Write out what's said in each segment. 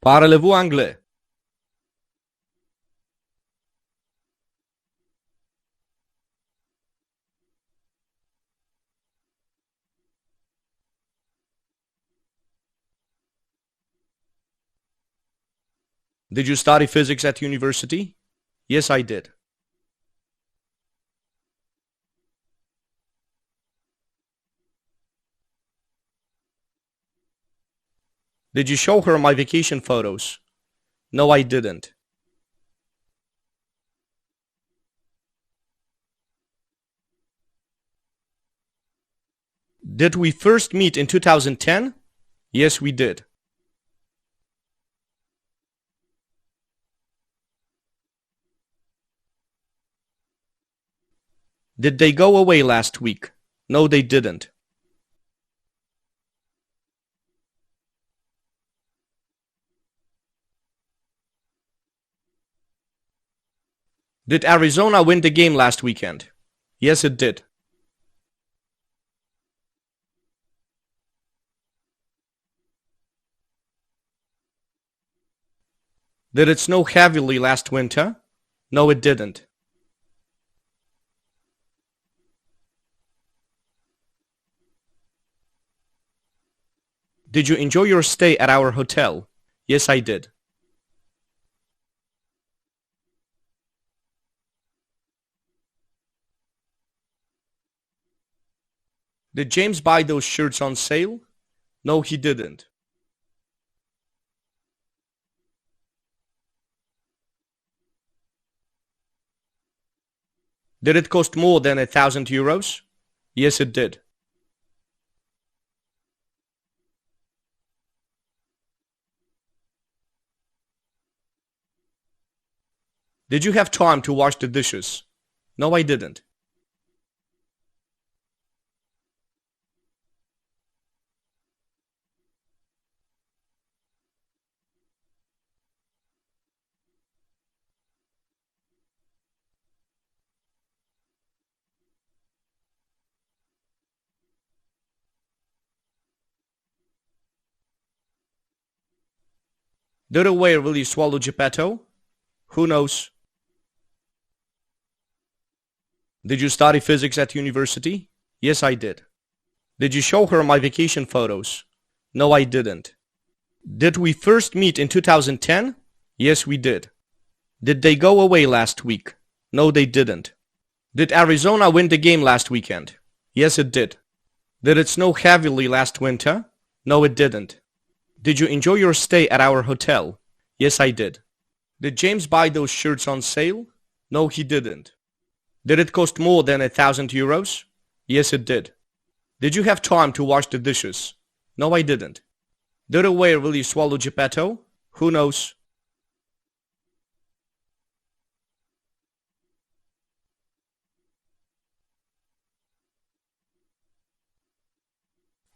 Parlez-vous anglais? Did you study physics at university? Yes, I did. Did you show her my vacation photos? No, I didn't. Did we first meet in 2010? Yes, we did. Did they go away last week? No, they didn't. Did Arizona win the game last weekend? Yes, it did. Did it snow heavily last winter? No, it didn't. Did you enjoy your stay at our hotel? Yes, I did. Did James buy those shirts on sale? No, he didn't. Did it cost more than €1,000? Yes, it did. Did you have time to wash the dishes? No, I didn't. Did a whale really swallow Geppetto? Who knows? Did you study physics at university? Yes, I did. Did you show her my vacation photos? No, I didn't. Did we first meet in 2010? Yes, we did. Did they go away last week? No, they didn't. Did Arizona win the game last weekend? Yes, it did. Did it snow heavily last winter? No, it didn't. Did you enjoy your stay at our hotel? Yes, I did. Did James buy those shirts on sale? No, he didn't. Did it cost more than €1,000? Yes, it did. Did you have time to wash the dishes? No, I didn't. Did a whale really swallow Geppetto? Who knows?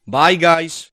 Bye, guys.